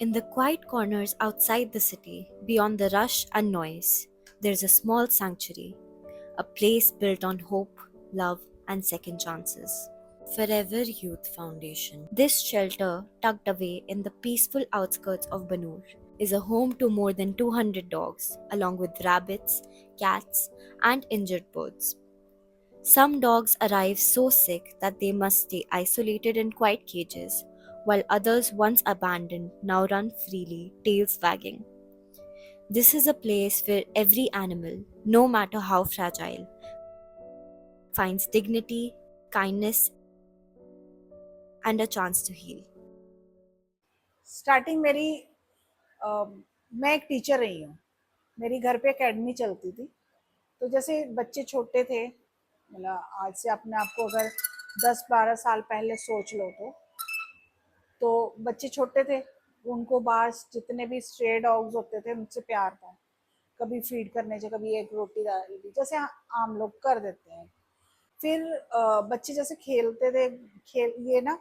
In the quiet corners outside the city, beyond the rush and noise, there's a small sanctuary, a place built on hope, love, and second chances. Forever Youth Foundation. This shelter, tucked away in the peaceful outskirts of Banur, is a home to more than 200 dogs, along with rabbits, cats, and injured birds. Some dogs arrive so sick that they must stay isolated in quiet cages, while others, once abandoned, now run freely, tails wagging. This is a place where every animal, no matter how fragile, finds dignity, kindness, and a chance to heal. Starting मेरी अ, मैं एक teacher रही हूँ। मेरी घर पे academy चलती थी। तो जैसे बच्चे छोटे थे, मतलब आज से अपने आप को अगर 10-12 साल पहले सोच लो तो बच्चे छोटे थे, उनको बाहर जितने भी स्ट्रे डॉग्स होते थे उनसे प्यार था। कभी फीड करने से, कभी एक रोटी डाल दी, जैसे आम लोग कर देते हैं। फिर बच्चे जैसे खेलते थे, खेल ये ना,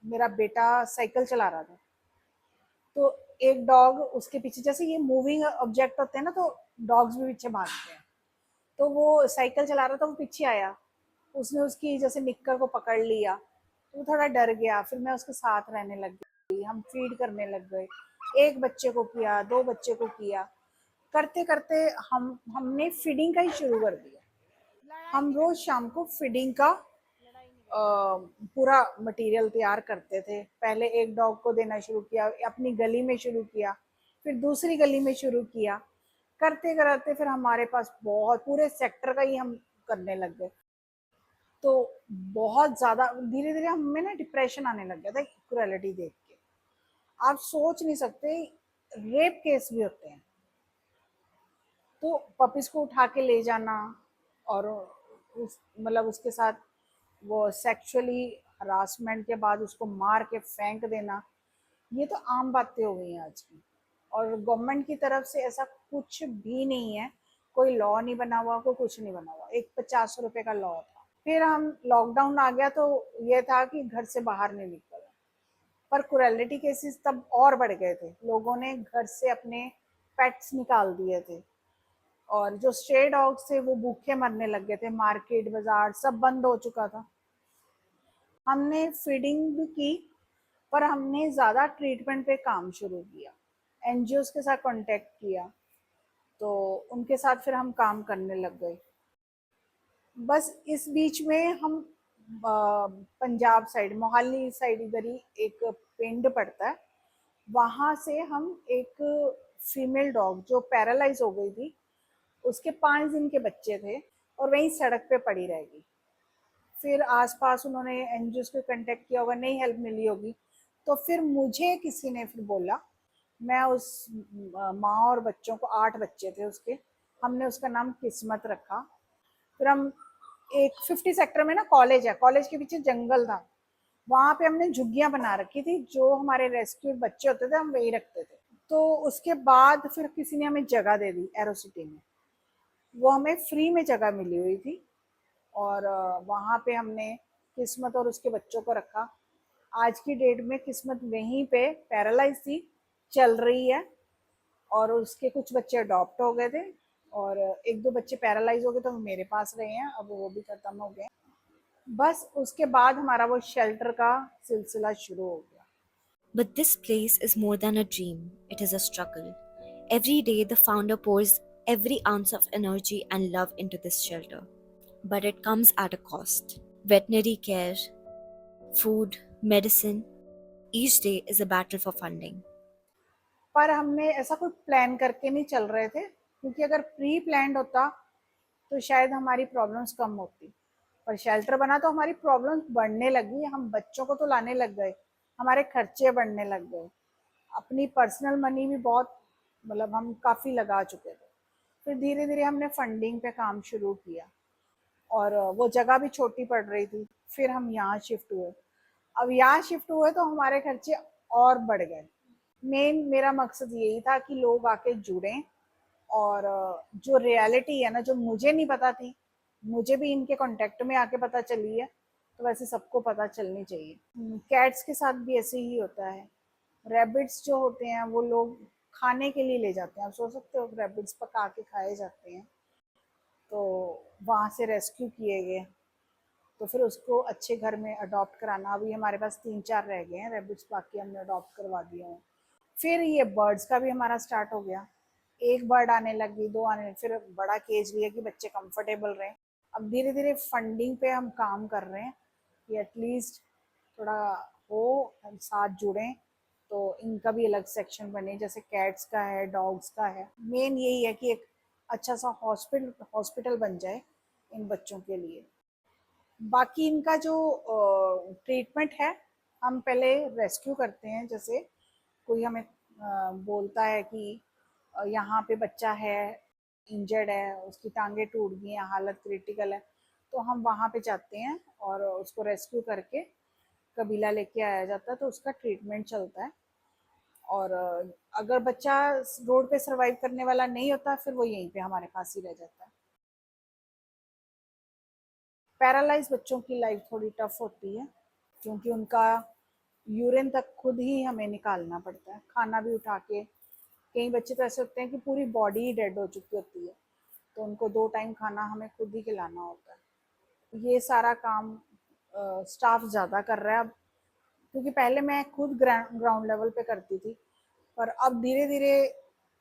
मेरा बेटा साइकिल चला रहा था, तो एक डॉग उसके पीछे, जैसे ये मूविंग ऑब्जेक्ट होते हैं ना, तो डॉग्स भी पीछे भागते हैं। तो वो साइकिल चला रहा था, वो पीछे आया, उसने उसकी जैसे निक्कर को पकड़ लिया, तो वो थोड़ा डर गया। फिर मैं उसके साथ रहने लग गई, हम फीड करने लग गए। एक बच्चे को किया, दो बच्चे को किया, करते करते हमने फीडिंग का ही शुरू कर दिया। हम रोज शाम को फीडिंग का पूरा मटेरियल तैयार करते थे। पहले एक डॉग को देना शुरू किया, अपनी गली में शुरू किया, फिर दूसरी गली में शुरू किया। करते करते फिर हमारे पास बहुत पूरे सेक्टर का ही हम करने लग गए। तो बहुत ज़्यादा धीरे धीरे हमें ना डिप्रेशन आने लग गया था इक्वालिटी देख के। आप सोच नहीं सकते, रेप केस भी होते हैं। तो पपीज को उठा के ले जाना और उस मतलब उसके साथ वो सेक्सुअली हरासमेंट के बाद उसको मार के फेंक देना, ये तो आम बातें हो गई हैं आज की। और गवर्नमेंट की तरफ से ऐसा कुछ भी नहीं है, कोई लॉ नहीं बना हुआ, कोई कुछ नहीं बना हुआ। एक 50 रुपए का लॉ था। फिर हम लॉकडाउन आ गया तो ये था कि घर से बाहर नहीं निकलना। पर क्रुएलिटी केसेस तब और बढ़ गए थे, लोगों ने घर से अपने पेट्स निकाल दिए थे। और जो स्ट्रे डॉग्स थे वो भूखे मरने लग गए थे, मार्केट बाजार सब बंद हो चुका था। हमने फीडिंग भी की, पर हमने ज़्यादा ट्रीटमेंट पे काम शुरू किया, एनजीओज के साथ कांटेक्ट किया, तो उनके साथ फिर हम काम करने लग गए। बस इस बीच में हम पंजाब साइड, मोहाली साइड, इधर ही एक पिंड पड़ता है, वहाँ से हम एक फीमेल डॉग जो पैरालाइज हो गई थी, उसके 5 दिन के बच्चे थे और वहीं सड़क पे पड़ी रहेगी। फिर आसपास उन्होंने एनजीओ को कांटेक्ट किया होगा, नहीं हेल्प मिली होगी, तो फिर मुझे किसी ने फिर बोला। मैं उस माँ और बच्चों को, 8 बच्चे थे उसके, हमने उसका नाम किस्मत रखा। फिर हम एक 50 सेक्टर में ना कॉलेज है, कॉलेज के पीछे जंगल था, वहाँ पे हमने झुग्गियाँ बना रखी थी, जो हमारे रेस्क्यू बच्चे होते थे हम वही रखते थे। तो उसके बाद फिर किसी ने हमें जगह दे दी एरो सिटी में, वो हमें फ्री में जगह मिली हुई थी। और वहाँ पे हमने किस्मत और उसके बच्चों को रखा। आज की डेट में किस्मत वहीं पे पैरालाइज थी, चल रही है, और उसके कुछ बच्चे अडॉप्ट हो गए थे, और एक दो बच्चे पैरालाइज हो गए तो वो मेरे पास रहे हैं, अब वो भी खत्म हो गए। बस उसके बाद हमारा वो शेल्टर का सिलसिला शुरू हो गया। But this place is more than a dream, it is a struggle. Every day, the founder pours every ounce of energy and love into this shelter. But it comes at a cost. Veterinary care, food, medicine, each day is a battle for funding. पर हमने ऐसा कोई plan करके नहीं चल रहे थे, क्योंकि अगर प्री प्लान्ड होता तो शायद हमारी प्रॉब्लम्स कम होती। पर शेल्टर बना तो हमारी प्रॉब्लम्स बढ़ने लगी, हम बच्चों को तो लाने लग गए, हमारे खर्चे बढ़ने लग गए, अपनी पर्सनल मनी भी बहुत, मतलब हम काफ़ी लगा चुके थे। फिर धीरे धीरे हमने फंडिंग पे काम शुरू किया, और वो जगह भी छोटी पड़ रही थी। फिर हम यहाँ शिफ्ट हुए। अब यहाँ शिफ्ट हुए तो हमारे खर्चे और बढ़ गए। मेन मेरा मकसद यही था कि लोग आके जुड़ें, और जो रियलिटी है ना, जो मुझे नहीं पता थी, मुझे भी इनके कांटेक्ट में आके पता चली है, तो वैसे सबको पता चलनी चाहिए। कैट्स के साथ भी ऐसे ही होता है। रैबिट्स जो होते हैं वो लोग खाने के लिए ले जाते हैं। आप सोच सकते हो रैबिट्स पका के खाए जाते हैं। तो वहाँ से रेस्क्यू किए गए, तो फिर उसको अच्छे घर में अडॉप्ट कराना। अभी हमारे पास 3-4 रह गए हैं रैबिट्स, बाकी हमने अडॉप्ट करवा दिए हैं। फिर ये बर्ड्स का भी हमारा स्टार्ट हो गया। एक बर्ड आने लगी, 2 आने लगी, फिर बड़ा केज लिया कि बच्चे कंफर्टेबल रहें। अब धीरे धीरे फंडिंग पे हम काम कर रहे हैं कि एटलीस्ट थोड़ा हो, हम साथ जुड़ें तो इनका भी अलग सेक्शन बने, जैसे कैट्स का है, डॉग्स का है। मेन यही है कि एक अच्छा सा हॉस्पिटल बन जाए इन बच्चों के लिए। बाकी इनका जो ट्रीटमेंट है, हम पहले रेस्क्यू करते हैं। जैसे कोई हमें बोलता है कि यहाँ पे बच्चा है, इंजर्ड है, उसकी टांगे टूट गई हैं, हालत क्रिटिकल है, तो हम वहाँ पे जाते हैं और उसको रेस्क्यू करके कबीला लेके आया जाता है, तो उसका ट्रीटमेंट चलता है। और अगर बच्चा रोड पे सरवाइव करने वाला नहीं होता, फिर वो यहीं पे हमारे पास ही रह जाता है। पैरालाइज बच्चों की लाइफ थोड़ी टफ होती है, क्योंकि उनका यूरिन तक खुद ही हमें निकालना पड़ता है, खाना भी उठा के। कई बच्चे तो ऐसे होते हैं कि पूरी बॉडी ही डेड हो चुकी होती है, तो उनको 2 टाइम खाना हमें खुद ही खिलाना होता है। ये सारा काम स्टाफ ज़्यादा कर रहा है अब, क्योंकि पहले मैं खुद ग्राउंड लेवल पे करती थी, पर अब धीरे धीरे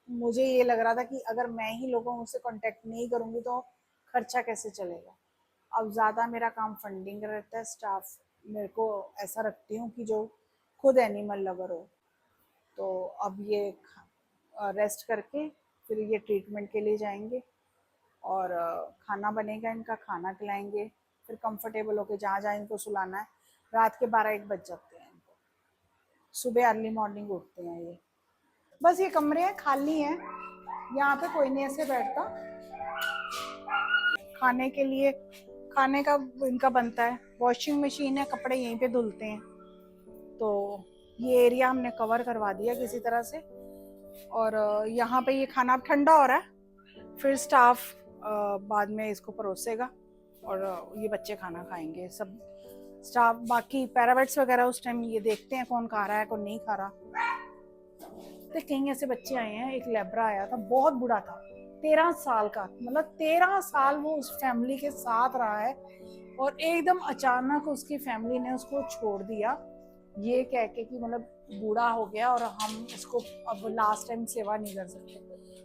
मुझे ये लग रहा था कि अगर मैं ही लोगों से कांटेक्ट नहीं करूँगी तो खर्चा कैसे चलेगा। अब ज़्यादा मेरा काम फंडिंग का रहता है। स्टाफ मेरे को ऐसा रखती हूँ कि जो खुद एनिमल लवर हो। तो अब ये रेस्ट करके फिर ये ट्रीटमेंट के लिए जाएंगे, और खाना बनेगा, इनका खाना खिलाएंगे, फिर कंफर्टेबल होके जहाँ जहाँ इनको सुलाना है। रात के 12-1 बज जाते हैं इनको, सुबह अर्ली मॉर्निंग उठते हैं ये। बस ये कमरे हैं, खाली हैं, यहाँ पे कोई नहीं ऐसे बैठता। खाने के लिए खाने का इनका बनता है, वॉशिंग मशीन है, कपड़े यहीं पे धुलते हैं। तो ये एरिया हमने कवर करवा दिया किसी तरह से। और यहाँ पे ये खाना अब ठंडा हो रहा है, फिर स्टाफ बाद में इसको परोसेगा और ये बच्चे खाना खाएंगे सब। स्टाफ बाकी पैरावेट्स वगैरह उस टाइम ये देखते हैं कौन खा रहा है कौन नहीं खा रहा। तो कई ऐसे बच्चे आए हैं, एक लेब्रा आया था, बहुत बूढ़ा था, 13 साल का, मतलब 13 साल वो उस फैमिली के साथ रहा है, और एकदम अचानक उसकी फैमिली ने उसको छोड़ दिया, ये कह के कि मतलब बूढ़ा हो गया और हम इसको अब लास्ट टाइम सेवा नहीं कर सकते।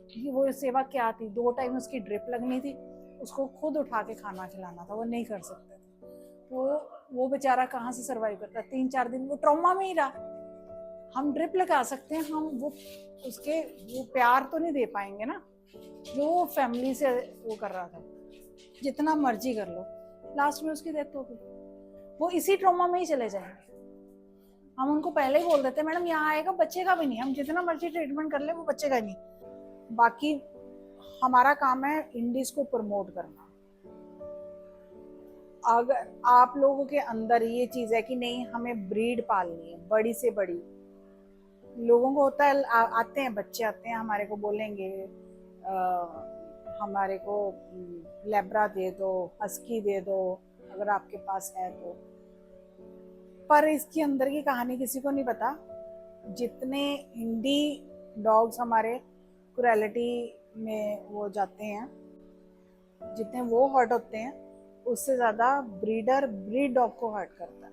क्योंकि वो सेवा क्या थी, 2 टाइम उसकी ड्रिप लगनी थी, उसको खुद उठा के खाना खिलाना था, वो नहीं कर सकते थे। तो वो बेचारा कहाँ से सर्वाइव करता, 3-4 दिन वो ट्रॉमा में ही रहा। हम ड्रिप लगा सकते हैं, हम वो प्यार तो नहीं दे पाएंगे ना जो वो फैमिली से वो कर रहा था। जितना मर्जी कर लो, लास्ट में उसकी डेथ हो गई, वो इसी ट्रॉमा में ही चले जाएंगे। हम उनको पहले ही बोल देते हैं मैडम यहाँ आएगा बचेगा भी नहीं, हम जितना मर्जी ट्रीटमेंट कर ले वो बचेगा ही नहीं। बाकी हमारा काम है इंडीज को प्रमोट करना। अगर आप लोगों के अंदर ये चीज है कि नहीं हमें ब्रीड पालनी है बड़ी से बड़ी, लोगों को होता है आते हैं बच्चे आते हैं हमारे को बोलेंगे हमारे को लेब्रा दे दो, हस्की दे दो अगर आपके पास है तो। पर इसके अंदर की कहानी किसी को नहीं पता। जितने इंडी डॉग्स हमारे क्रुएलिटी में वो जाते हैं, जितने वो हर्ट होते हैं, उससे ज़्यादा ब्रीड डॉग को हर्ट करता है।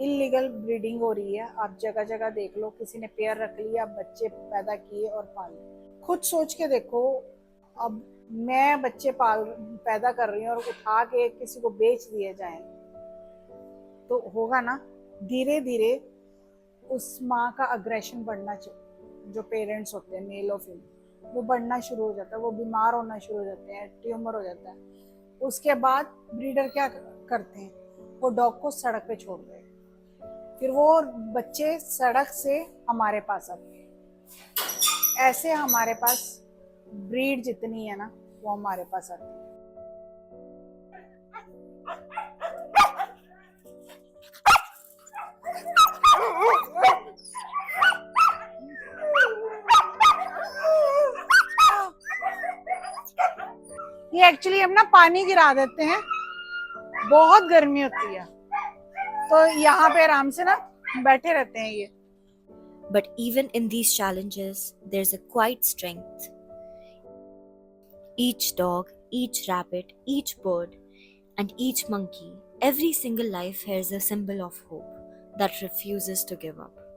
इलीगल ब्रीडिंग हो रही है, आप जगह जगह देख लो, किसी ने पेयर रख लिया, बच्चे पैदा किए और पाले। खुद सोच के देखो, अब मैं बच्चे पैदा कर रही हूँ और उठा के किसी को बेच दिए जाएं तो होगा ना। धीरे धीरे उस माँ का अग्रेशन बढ़ना चाहिए, जो पेरेंट्स होते हैं मेल और फीमेल, वो बढ़ना शुरू हो जाता है, वो बीमार होना शुरू हो जाते हैं, ट्यूमर हो जाता है। उसके बाद ब्रीडर क्या करते हैं, वो डॉग को सड़क पे छोड़ देते हैं, फिर वो बच्चे सड़क से हमारे पास आते हैं। ऐसे हमारे पास ब्रीड जितनी है ना वो हमारे पास आती है। ये एक्चुअली हम ना पानी गिरा देते हैं, बहुत गर्मी होती है तो यहाँ पे आराम से ना बैठे रहते हैं ये। But even in these challenges, there's a quiet strength. Each dog, each rabbit, each bird, and each monkey, every single life has a symbol of hope that refuses to give up.